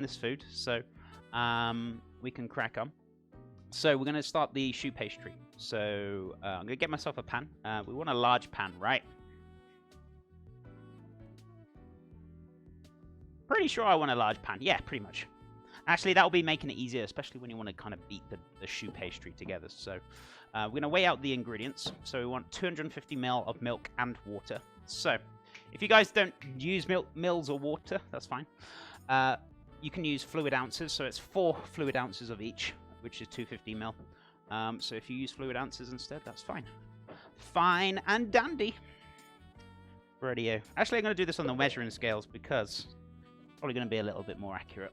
this food, so we can crack on. So we're going to start the choux pastry. So I'm going to get myself a pan. We want a large pan, right? Pretty sure I want a large pan. Yeah, pretty much. Actually, that'll be making it easier, especially when you want to kind of beat the choux pastry together. So we're going to weigh out the ingredients. So we want 250 ml of milk and water. So if you guys don't use mils or water, that's fine. You can use fluid ounces. So it's 4 fluid ounces of each, which is 250 ml. So if you use fluid ounces instead, that's fine. Fine and dandy. Radio. Actually, I'm going to do this on the measuring scales because it's probably going to be a little bit more accurate.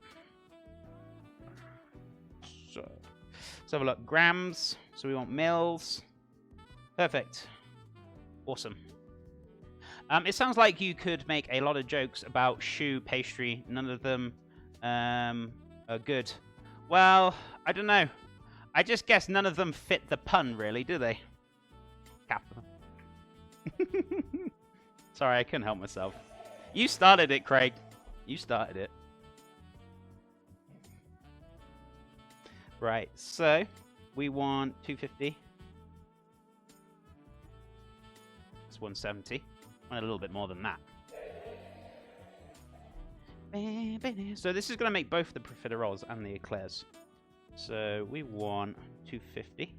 So let's have a look. Grams. So we want mils. Perfect. Awesome. It sounds like you could make a lot of jokes about choux pastry. None of them are good. Well, I don't know. I just guess none of them fit the pun, really, do they? Capital. Sorry, I couldn't help myself. You started it, Craig. You started it. Right, so we want 250. It's 170. I want a little bit more than that. So this is going to make both the profiteroles and the eclairs. So we want 250,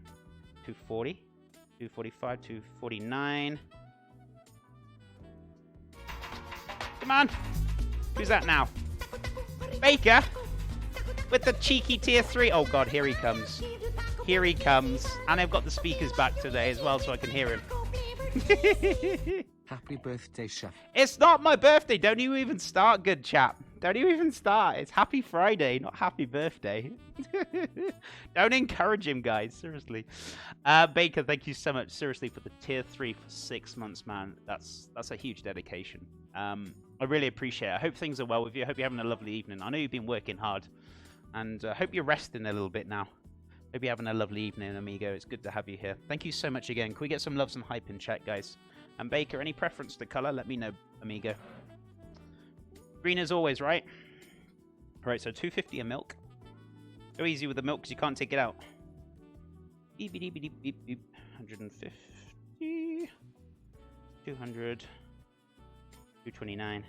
240, 245, 249. Come on. Who's that now? Baker? With the cheeky tier 3. Oh god, here he comes. Here he comes. And I've got the speakers back today as well so I can hear him. Happy birthday, chef. It's not my birthday. Don't you even start, good chap. Don't you even start. It's happy Friday, not happy birthday. Don't encourage him, guys. Seriously. Baker, thank you so much. Seriously, for the tier 3 for 6 months, man. That's a huge dedication. I really appreciate it. I hope things are well with you. I hope you're having a lovely evening. I know you've been working hard. And I hope you're resting a little bit now. Hope you're having a lovely evening, amigo. It's good to have you here. Thank you so much again. Can we get some loves and hype in chat, guys? And Baker, any preference to color? Let me know, amigo. Green as always, right? Right, so 250 of milk. Go easy with the milk because you can't take it out. 150. 200. 229.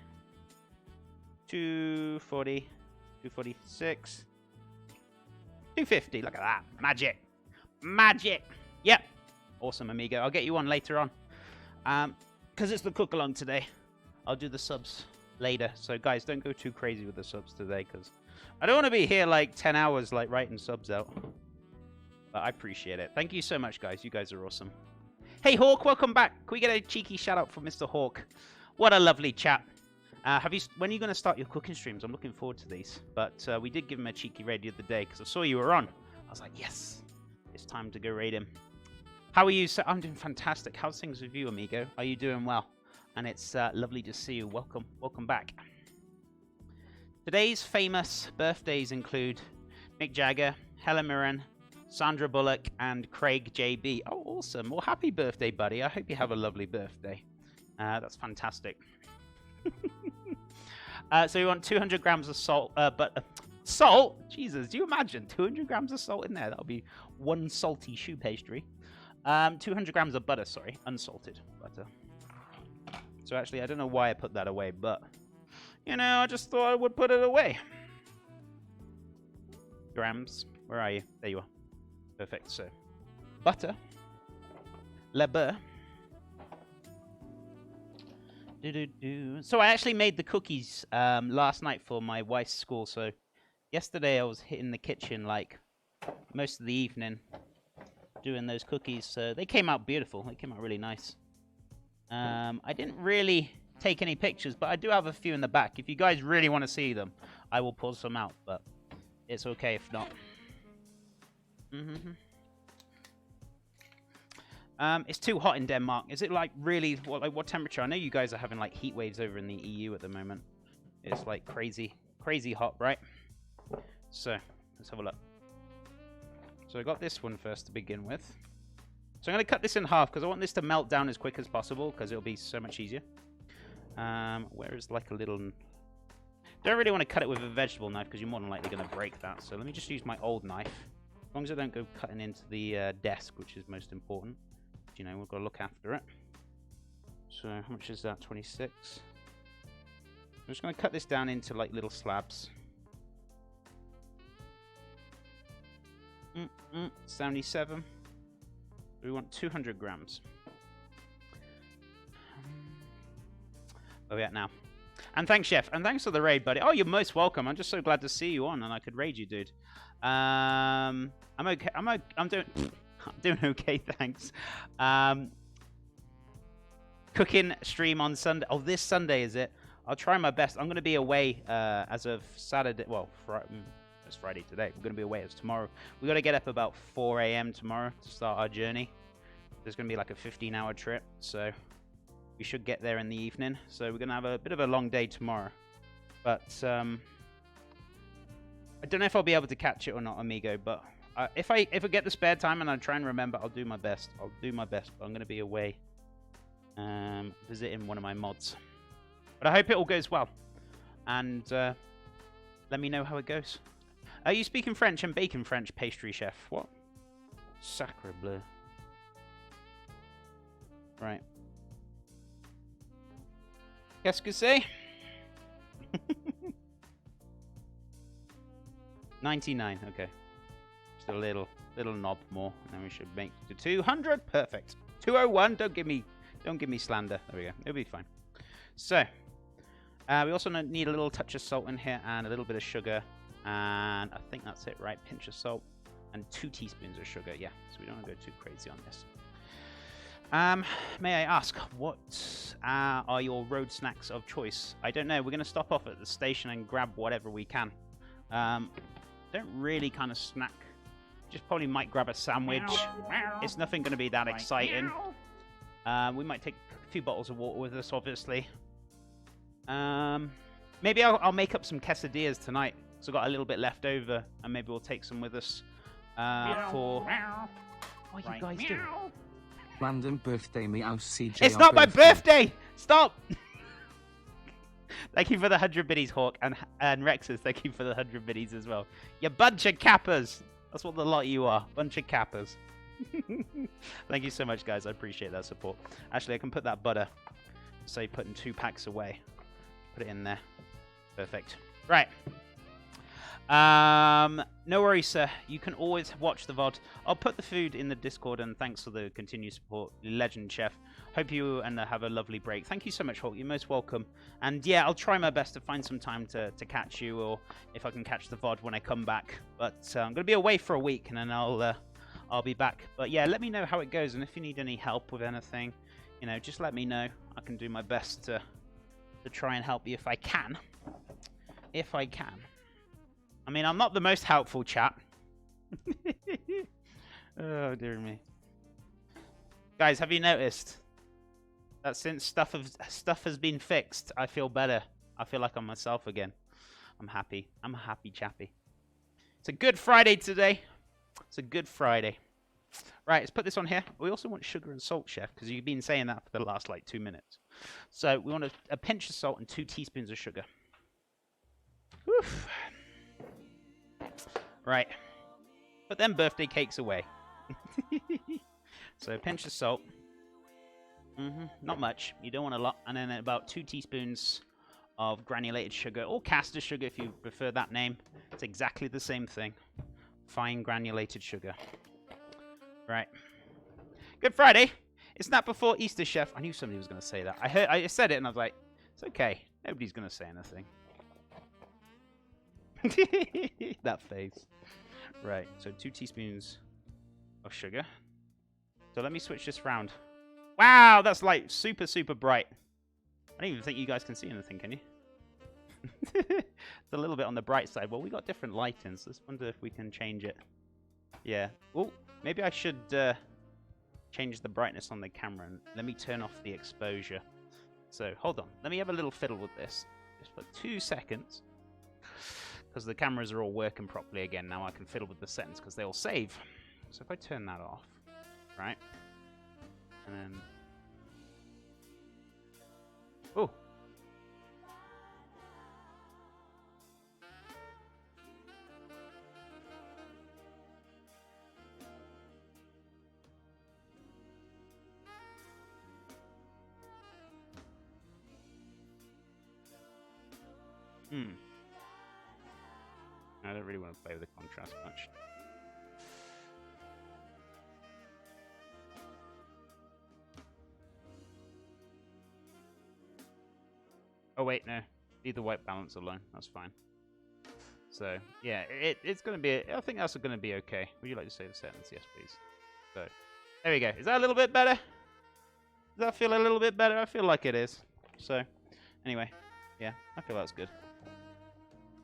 240. 246. 250. Look at that. Magic. Magic. Yep. Awesome, amigo. I'll get you on later on. Because it's the cook along today. I'll do the subs later. So, guys, don't go too crazy with the subs today because I don't want to be here like 10 hours like writing subs out. But I appreciate it. Thank you so much, guys. You guys are awesome. Hey, Hawk, welcome back. Can we get a cheeky shout out from Mr. Hawk? What a lovely chap. When are you going to start your cooking streams? I'm looking forward to these. But we did give him a cheeky raid the other day because I saw you were on. I was like, yes, it's time to go raid him. How are you? So I'm doing fantastic. How's things with you, amigo? Are you doing well? And it's lovely to see you. Welcome. Welcome back. Today's famous birthdays include Mick Jagger, Helen Mirren, Sandra Bullock, and Craig JB. Oh, awesome. Well, happy birthday, buddy. I hope you have a lovely birthday. That's fantastic. So we want 200 grams of salt. Salt? Jesus, do you imagine? 200 grams of salt in there. That'll be one salty choux pastry. 200 grams of butter, sorry. Unsalted butter. So actually, I don't know why I put that away, but, you know, I just thought I would put it away. Grams. Where are you? There you are. Perfect. So, butter. Le beurre. So I actually made the cookies last night for my wife's school. So yesterday I was hitting the kitchen like most of the evening doing those cookies. So they came out beautiful. They came out really nice. I didn't really take any pictures, but I do have a few in the back. If you guys really want to see them, I will pull some out, but it's okay if not. It's too hot in Denmark. Is it like really what temperature? I know you guys are having like heat waves over in the EU at the moment. It's like crazy hot, right? So let's have a look. So I got this one first to begin with. So I'm going to cut this in half because I want this to melt down as quick as possible because it'll be so much easier. Where is like a little... Don't really want to cut it with a vegetable knife because you're more than likely going to break that. So let me just use my old knife. As long as I don't go cutting into the desk, which is most important. You know, we've got to look after it. So how much is that? 26. I'm just going to cut this down into like little slabs. 77. We want 200 grams. Where are we at now? And thanks, Chef. And thanks for the raid, buddy. Oh, you're most welcome. I'm just so glad to see you on, and I could raid you, dude. I'm okay. I'm doing okay, thanks. Cooking stream on Sunday. Oh, this Sunday, is it? I'll try my best. I'm going to be away as of Saturday. Well, it's Friday today. We're going to be away as tomorrow. We've got to get up about 4 a.m. tomorrow to start our journey. There's going to be like a 15-hour trip, so we should get there in the evening. So we're going to have a bit of a long day tomorrow. But I don't know if I'll be able to catch it or not, amigo. But if I get the spare time and I try and remember, I'll do my best. I'll do my best. But I'm going to be away visiting one of my mods. But I hope it all goes well. And let me know how it goes. Are you speaking French and baking French, pastry chef? What? Sacre bleu. Right. Qu'est-ce que c'est? 99. Okay. Just a little knob more, and then we should make to 200. Perfect. 201. Don't give me slander. There we go. It'll be fine. So, we also need a little touch of salt in here and a little bit of sugar. And I think that's it, right? Pinch of salt and 2 teaspoons of sugar. Yeah, so we don't want to go too crazy on this. May I ask, what are your road snacks of choice? I don't know. We're going to stop off at the station and grab whatever we can. Don't really kind of snack. Just probably might grab a sandwich. It's nothing going to be that exciting. We might take a few bottles of water with us, obviously. Maybe I'll make up some quesadillas tonight. So I've got a little bit left over, and maybe we'll take some with us for... What are you guys doing? Random birthday meow CJ. It's not my birthday! Stop! Thank you for the 100 biddies, Hawk, and Rexus, thank you for the 100 biddies as well. You bunch of cappers! That's what the lot of you are. Bunch of cappers. Thank you so much, guys. I appreciate that support. Actually, I can put that butter, say, putting 2 packs away. Put it in there. Perfect. Right. No worries, sir. You can always watch the VOD. I'll put the food in the Discord, and thanks for the continued support, Legend Chef. Hope you have a lovely break. Thank you so much, Hawk. You're most welcome. And yeah, I'll try my best to find some time to catch you, or if I can catch the VOD when I come back. But I'm going to be away for a week, and then I'll be back. But yeah, let me know how it goes, and if you need any help with anything, you know, just let me know. I can do my best to try and help you if I can. If I can. I mean, I'm not the most helpful chap. Oh, dear me. Guys, have you noticed that since stuff has been fixed, I feel better. I feel like I'm myself again. I'm happy. I'm a happy chappy. It's a good Friday today. It's a good Friday. Right, let's put this on here. We also want sugar and salt, Chef, because you've been saying that for the last, like, 2 minutes. So we want a pinch of salt and 2 teaspoons of sugar. Oof. Right. Put them birthday cakes away. So, pinch of salt. Not much. You don't want a lot. And then about 2 teaspoons of granulated sugar, or caster sugar if you prefer that name. It's exactly the same thing. Fine granulated sugar. Right. Good Friday. Isn't that before Easter, Chef? I knew somebody was going to say that. I said it and I was like, it's okay. Nobody's going to say anything. That face. Right, so 2 teaspoons of sugar. So let me switch this round. Wow, that's like super, super bright. I don't even think you guys can see anything, can you? It's a little bit on the bright side. Well, we got different lightings. Let's wonder if we can change it. Yeah. Oh, maybe I should change the brightness on the camera. And let me turn off the exposure. So, hold on. Let me have a little fiddle with this. Just for 2 seconds. Because the cameras are all working properly again now, I can fiddle with the settings because they all save. So if I turn that off, right, and then, oh, Hmm. I don't really want to play with the contrast much. Oh wait, no. Leave the white balance alone. That's fine. So yeah, it's going to be. I think that's going to be okay. Would you like to save the settings? Yes, please. So there we go. Is that a little bit better? Does that feel a little bit better? I feel like it is. So anyway, yeah, I feel that's good.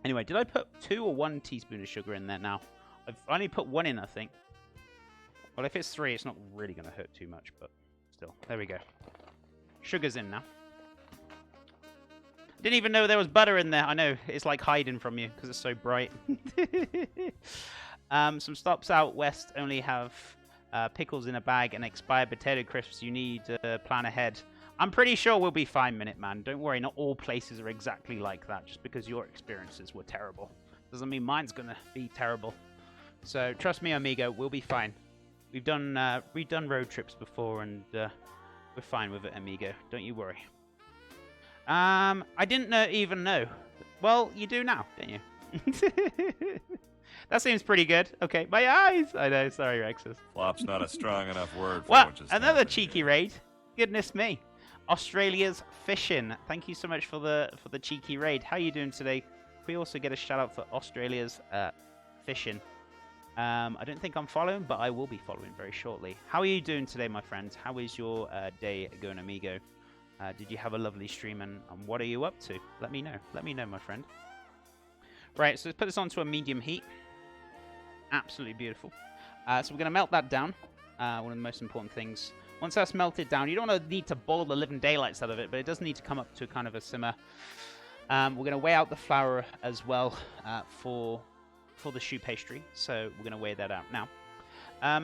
Anyway, did I put 2 or 1 teaspoon of sugar in there now? I've only put 1 in, I think. Well, if it's 3, it's not really going to hurt too much, but still. There we go. Sugar's in now. Didn't even know there was butter in there. I know, it's like hiding from you because it's so bright. Some stops out west only have pickles in a bag and expired potato crisps. You need to plan ahead. I'm pretty sure we'll be fine, Minute Man. Don't worry, not all places are exactly like that. Just because your experiences were terrible doesn't mean mine's going to be terrible. So trust me, amigo, we'll be fine. We've done road trips before, and we're fine with it, amigo. Don't you worry. I didn't even know. Well, you do now, don't you? That seems pretty good. Okay, my eyes. I know. Sorry, Rexus. Flop's not a strong enough word for what? what just Another happened cheeky here. raid. Goodness me. Australia's fishing. Thank you so much for the cheeky raid. How are you doing today? We also get a shout out for Australia's fishing. I don't think I'm following, but I will be following very shortly. How are you doing today, my friends? How is your day going, amigo? Did you have a lovely stream, and what are you up to? Let me know. Let me know, my friend. Right, so let's put this onto a medium heat. Absolutely beautiful. So we're going to melt that down. One of the most important things. Once that's melted down, you don't need to boil the living daylights out of it, but it does need to come up to kind of a simmer. We're going to weigh out the flour as well for the choux pastry. So we're going to weigh that out now.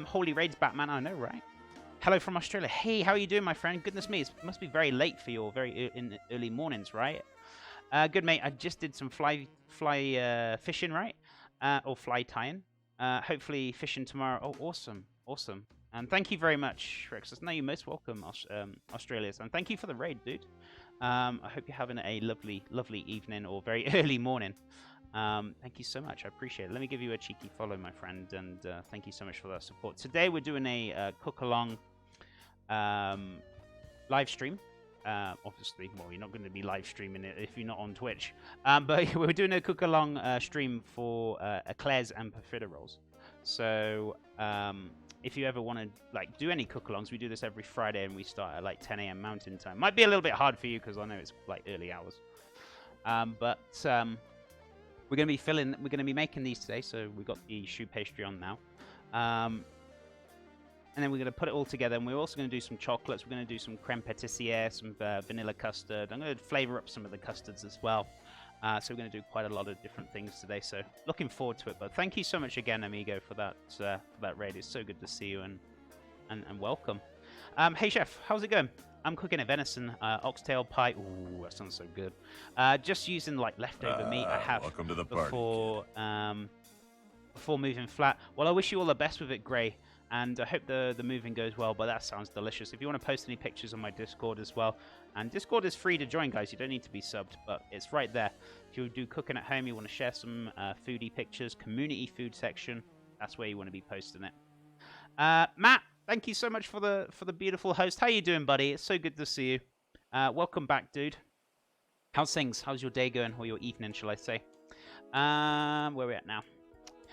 Holy Raids, Batman, I know, right? Hello from Australia. Hey, how are you doing, my friend? Goodness me, it must be very late for your in early mornings, right? Good, mate. I just did some fly fishing, right? Or fly tying. Hopefully fishing tomorrow. Oh, awesome. Awesome. And thank you very much, Rexus. No, you're most welcome, Australia. And thank you for the raid, dude. I hope you're having a lovely, lovely evening or very early morning. Thank you so much. I appreciate it. Let me give you a cheeky follow, my friend. And thank you so much for that support. Today we're doing a cook-along live stream. Obviously, well, you're not going to be live streaming it if you're not on Twitch. But we're doing a cook-along stream for eclairs and profiteroles. So if you ever want to do any cook-alongs, we do this every Friday, and we start at 10 a.m. Mountain Time. Might be a little bit hard for you because I know it's early hours. But we're going to be making these today. So we've got the choux pastry on now. And then we're going to put it all together, and we're also going to do some chocolates. We're going to do some creme pâtissière, some vanilla custard. I'm going to flavor up some of the custards as well. So we're going to do quite a lot of different things today. So looking forward to it. But thank you so much again, amigo, for that raid. It's so good to see you and welcome. Hey, chef, how's it going? I'm cooking a venison oxtail pie. Ooh, that sounds so good. Just using leftover meat I have welcome to the party, before moving flat. Well, I wish you all the best with it, Gray. And I hope the moving goes well, but that sounds delicious. If you want to post any pictures on my Discord as well. And Discord is free to join, guys. You don't need to be subbed, but it's right there. If you do cooking at home, you want to share some foodie pictures, community food section, that's where you want to be posting it. Matt, thank you so much for the beautiful host. How you doing, buddy? It's so good to see you. Welcome back, dude. How's things? How's your day going? Or your evening, shall I say? Where are we at now?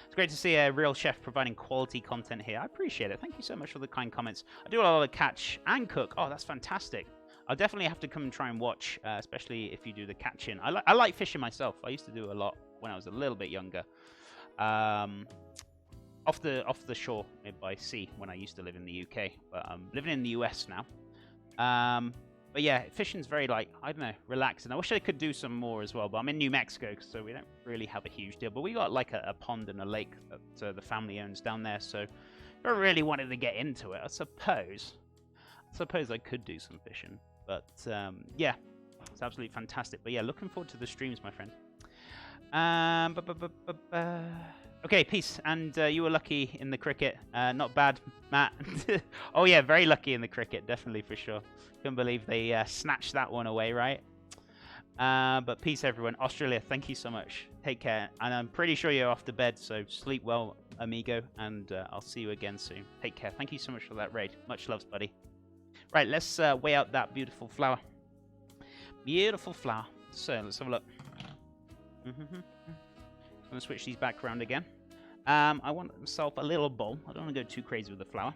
It's great to see a real chef providing quality content here. I appreciate it. Thank you so much for the kind comments. I do a lot of catch and cook. Oh, that's fantastic. I'll definitely have to come and try and watch, especially if you do the catching. I like fishing myself. I used to do a lot when I was a little bit younger. Off the shore by sea when I used to live in the UK. But I'm living in the US now. But yeah, fishing's very I don't know, relaxing. I wish I could do some more as well, but I'm in New Mexico, so we don't really have a huge deal. But we got a pond and a lake that the family owns down there, so if I really wanted to get into it, I suppose I could do some fishing. But yeah, it's absolutely fantastic. But yeah, looking forward to the streams, my friend. Okay, peace. And you were lucky in the cricket. Not bad, Matt. Oh yeah, very lucky in the cricket, definitely for sure. Couldn't believe they snatched that one away, right? But peace, everyone. Australia, thank you so much. Take care. And I'm pretty sure you're off to bed, so sleep well, amigo. And I'll see you again soon. Take care. Thank you so much for that raid. Much loves, buddy. Right, let's weigh out that beautiful flower. Beautiful flower. So, let's have a look. I'm going to switch these back around again. I want myself a little bowl. I don't want to go too crazy with the flour.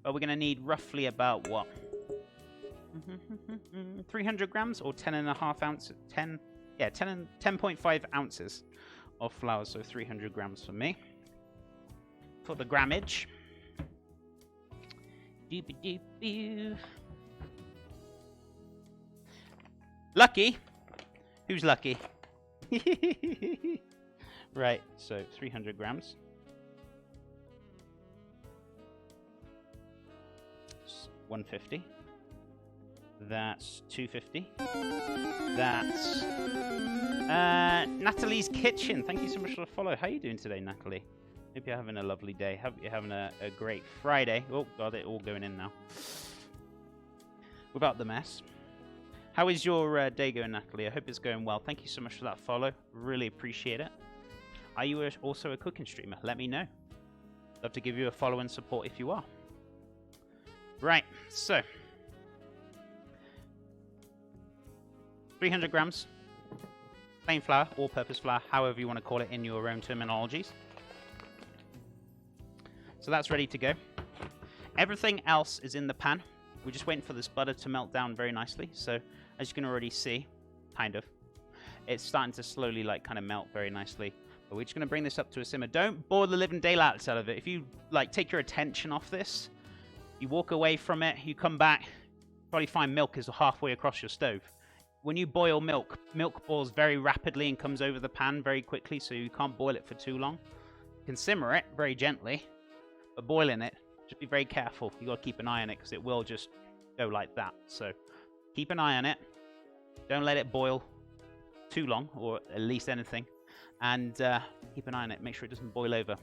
But we're going to need roughly about, what? 300 grams or 10.5 ounces? 10.5 ounces of flour, so 300 grams for me. For the grammage. Lucky? Who's lucky? Right, so 300 grams. That's 150. That's 250. That's Natalie's Kitchen. Thank you so much for the follow. How are you doing today, Natalie? Hope you're having a lovely day. Hope you're having a great Friday. Oh, God, it's all going in now. Without the mess. How is your day going, Natalie? I hope it's going well. Thank you so much for that follow. Really appreciate it. Are you also a cooking streamer? Let me know. Love to give you a follow and support if you are. Right, so 300 grams plain flour, all-purpose flour, however you want to call it in your own terminologies. So that's ready to go. Everything else is in the pan. We're just waiting for this butter to melt down very nicely. So as you can already see, kind of, it's starting to slowly like kind of melt very nicely. But we're just going to bring this up to a simmer. Don't boil the living daylights out of it. If you like take your attention off this, you walk away from it, you come back, probably find milk is halfway across your stove. When you boil milk, milk boils very rapidly and comes over the pan very quickly, so you can't boil it for too long. You can simmer it very gently, but boiling it, just be very careful. You got to keep an eye on it because it will just go like that. So keep an eye on it. Don't let it boil too long, or at least anything. And keep an eye on it. Make sure it doesn't boil over.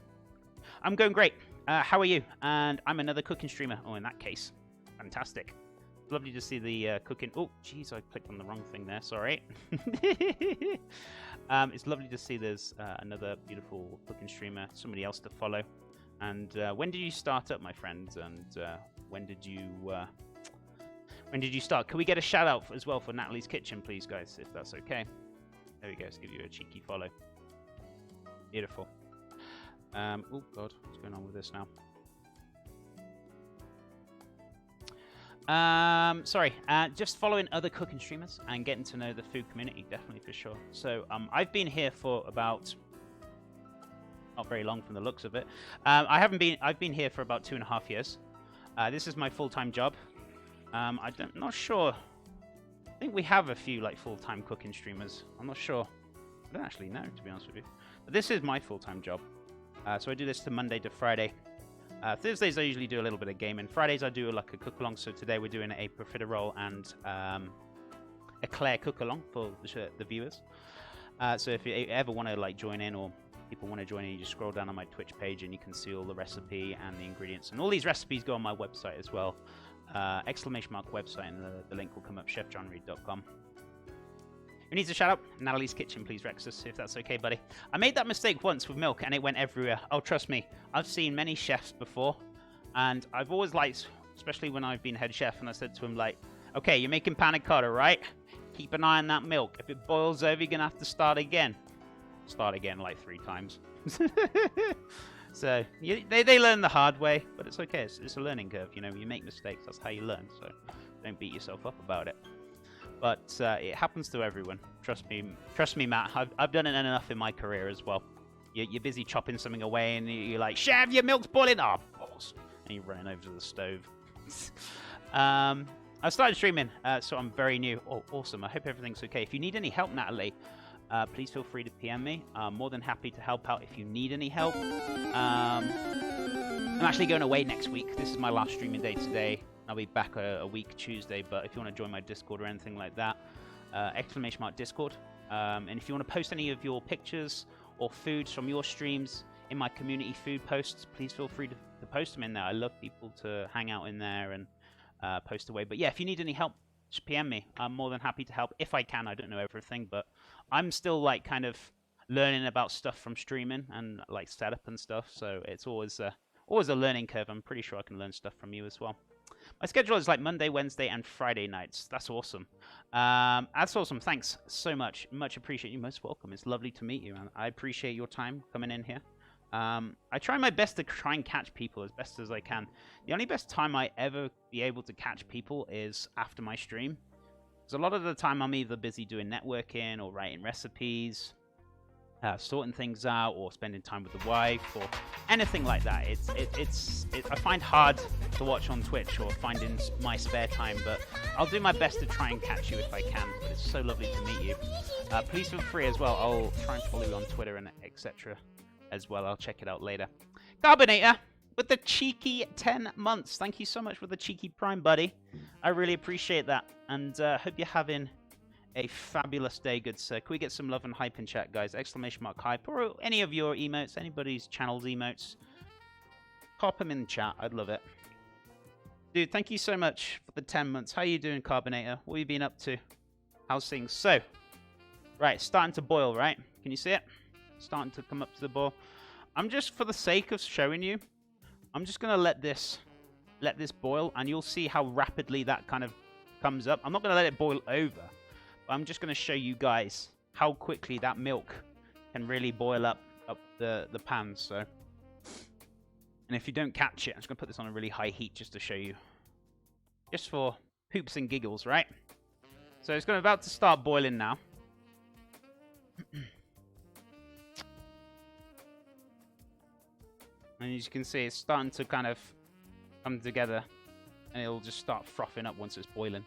I'm going great. How are you? And I'm another cooking streamer. Oh, in that case, fantastic. Lovely to see the cooking. Oh, jeez, I clicked on the wrong thing there. Sorry. It's lovely to see there's another beautiful cooking streamer, somebody else to follow. And when did you start up, my friends? And when did you start? Can we get a shout out as well for Natalie's Kitchen, please, guys, if that's okay? There we go. Let's give you a cheeky follow. Beautiful. Oh God, what's going on with this now? Sorry, just following other cooking streamers and getting to know the food community, definitely for sure. So I've been here for about not very long from the looks of it. I've been here for about 2.5 years. This is my full-time job. I'm not sure. I think we have a few like full-time cooking streamers. I'm not sure. I don't actually know, to be honest with you. But this is my full-time job. So I do this to Monday to Friday. Thursdays I usually do a little bit of gaming. Fridays I do like a cook-along. So today we're doing a profiterole and eclair cook-along for the viewers. So if you ever want to like join in, or people want to join in, you just scroll down on my Twitch page and you can see all the recipe and the ingredients. And all these recipes go on my website as well. ! Website, and the link will come up, chefjohnreed.com. Who needs a shout out? Natalie's Kitchen, please, Rexus, if that's okay, buddy. I made that mistake once with milk and it went everywhere. Oh, trust me, I've seen many chefs before, and I've always liked, especially when I've been head chef, and I said to him, like, okay, you're making panna cotta, right? Keep an eye on that milk. If it boils over, you're gonna have to start again. Start again like 3 times. So they learn the hard way, but it's okay. It's a learning curve. You know, you make mistakes. That's how you learn. So don't beat yourself up about it. But it happens to everyone. Trust me, Matt. I've done it enough in my career as well. You're busy chopping something away, and you're like, "Chef, your milk's boiling!" Oh, balls! And you're running over to the stove. I started streaming, so I'm very new. Oh, awesome! I hope everything's okay. If you need any help, Natalie, please feel free to PM me. I'm more than happy to help out if you need any help. I'm actually going away next week. This is my last streaming day today. I'll be back a week Tuesday, but if you want to join my Discord or anything like that, !Discord. And if you want to post any of your pictures or foods from your streams in my community food posts, please feel free to post them in there. I love people to hang out in there and post away. But yeah, if you need any help, just PM me. I'm more than happy to help if I can. I don't know everything, but I'm still like kind of learning about stuff from streaming and like setup and stuff. So it's always a learning curve. I'm pretty sure I can learn stuff from you as well. My schedule is like Monday, Wednesday, and Friday nights. That's awesome. That's awesome. Thanks so much. Much appreciate you. Most welcome. It's lovely to meet you, and I appreciate your time coming in here. I try my best to try and catch people as best as I can. The only best time I ever be able to catch people is after my stream. Because a lot of the time I'm either busy doing networking or writing recipes, sorting things out, or spending time with the wife, or anything like that. I find hard to watch on Twitch or find in my spare time, but I'll do my best to try and catch you if I can. But it's so lovely to meet you. Please feel free as well. I'll try and follow you on Twitter and etc. as well. I'll check it out later. Carbonator with the cheeky 10 months. Thank you so much for the cheeky prime, buddy. I really appreciate that, and hope you're having a fabulous day, good sir. Can we get some love and hype in chat, guys? Exclamation mark hype, or any of your emotes, anybody's channel's emotes. Pop them in the chat. I'd love it. Dude, thank you so much for the 10 months. How you doing, Carbonator? What have you been up to? How's things? So, right, starting to boil, right? Can you see it? Starting to come up to the boil. I'm just, for the sake of showing you, I'm just going to let this boil, and you'll see how rapidly that kind of comes up. I'm not going to let it boil over. I'm just going to show you guys how quickly that milk can really boil up the pan. So, and if you don't catch it, I'm just going to put this on a really high heat just to show you. Just for poops and giggles, right? So it's about to start boiling now. And as you can see, it's starting to kind of come together. And it'll just start frothing up once it's boiling.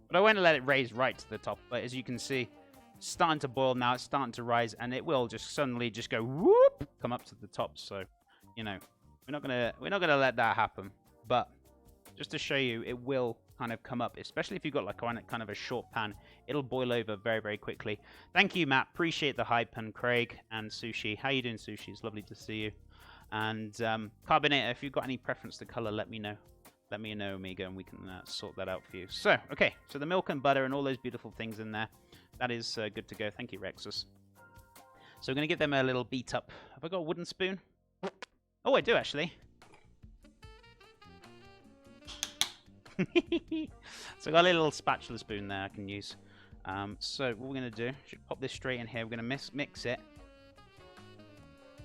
But I won't let it raise right to the top. But as you can see, it's starting to boil now. It's starting to rise, and it will just suddenly just go whoop, come up to the top. So, you know, we're not gonna let that happen. But just to show you, it will kind of come up, especially if you've got like kind of a short pan. It'll boil over very, very quickly. Thank you, Matt. Appreciate the hype. And Craig and Sushi. How you doing, Sushi? It's lovely to see you. And Carbonator, if you've got any preference to color, let me know. Let me know, Amiga, and we can sort that out for you. So, okay. So the milk and butter and all those beautiful things in there. That is good to go. Thank you, Rexus. So we're going to give them a little beat up. Have I got a wooden spoon? Oh, I do, actually. So I got a little spatula spoon there I can use. So what we're going to do, should pop this straight in here. We're going to mix it.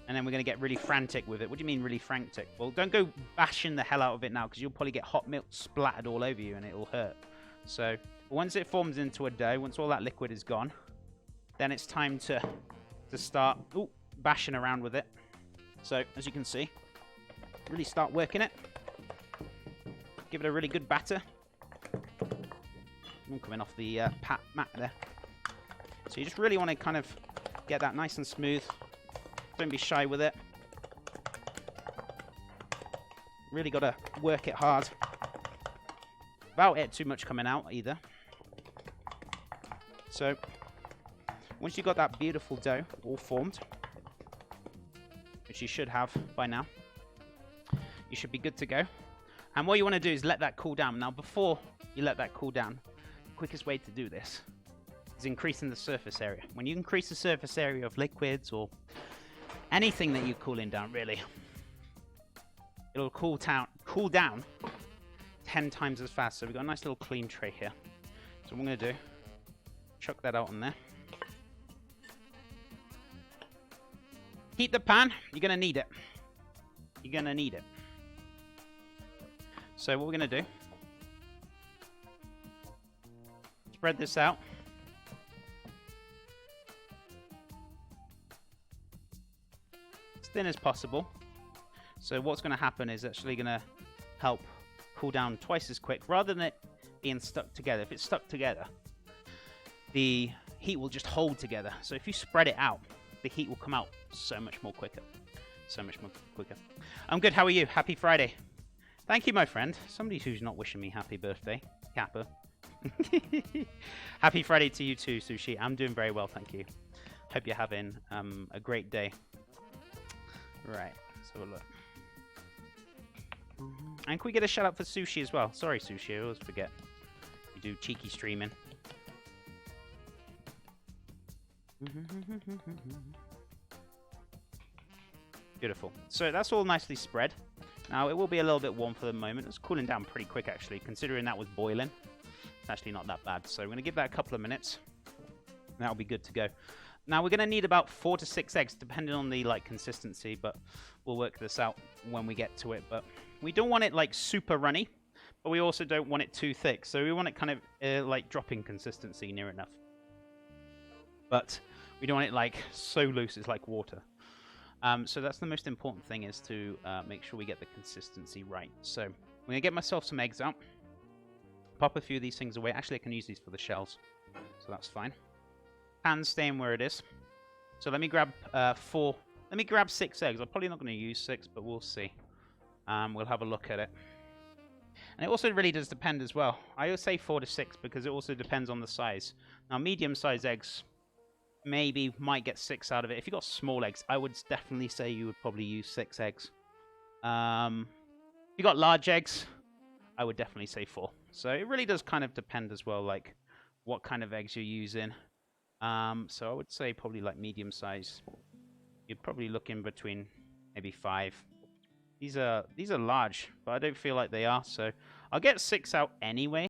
And then we're going to get really frantic with it. What do you mean really frantic? Well, don't go bashing the hell out of it now, because you'll probably get hot milk splattered all over you and it'll hurt. So once it forms into a dough, once all that liquid is gone, then it's time to start bashing around with it. So as you can see, really start working it. Give it a really good batter. I'm coming off the mat there. So you just really want to kind of get that nice and smooth. Don't be shy with it. Really got to work it hard. Without it too much coming out either. So, once you've got that beautiful dough all formed, which you should have by now, you should be good to go. And what you want to do is let that cool down. Now, before you let that cool down, the quickest way to do this is increasing the surface area. When you increase the surface area of liquids or anything that you're cooling down, really, it'll cool down 10 times as fast. So we've got a nice little clean tray here. So what I'm going to do, chuck that out on there. Heat the pan. You're going to need it. You're going to need it. So what we're going to do, spread this out. As thin as possible. So what's going to happen is actually going to help cool down twice as quick, rather than it being stuck together. If it's stuck together, the heat will just hold together. So if you spread it out, the heat will come out so much more quicker. So much more quicker. I'm good. How are you? Happy Friday. Thank you, my friend. Somebody who's not wishing me happy birthday. Kappa. Happy Friday to you too, Sushi. I'm doing very well, thank you. Hope you're having a great day. Right, let's have a look. And can we get a shout out for Sushi as well? Sorry, Sushi, I always forget. You do cheeky streaming. Beautiful. So that's all nicely spread. Now, it will be a little bit warm for the moment. It's cooling down pretty quick, actually, considering that was boiling. It's actually not that bad. So we're going to give that a couple of minutes. That'll be good to go. Now, we're going to need about 4 to 6 eggs, depending on the consistency, but we'll work this out when we get to it. But we don't want it, super runny, but we also don't want it too thick. So we want it kind of, dropping consistency near enough. But we don't want it, so loose it's like water. So that's the most important thing, is to make sure we get the consistency right. So I'm going to get myself some eggs out. Pop a few of these things away. Actually, I can use these for the shells, so that's fine. Pan staying where it is. So let me grab 4. Let me grab 6 eggs. I'm probably not going to use 6, but we'll see. We'll have a look at it. And it also really does depend as well. I would say 4 to 6 because it also depends on the size. Now, medium-sized eggs maybe might get 6 out of it. If you've got small eggs, I would definitely say you would probably use 6 eggs. If you've got large eggs, I would definitely say 4. So it really does kind of depend as well, what kind of eggs you're using. So I would say probably medium size. You'd probably look in between maybe 5. These are large, but I don't feel like they are, so I'll get 6 out anyway.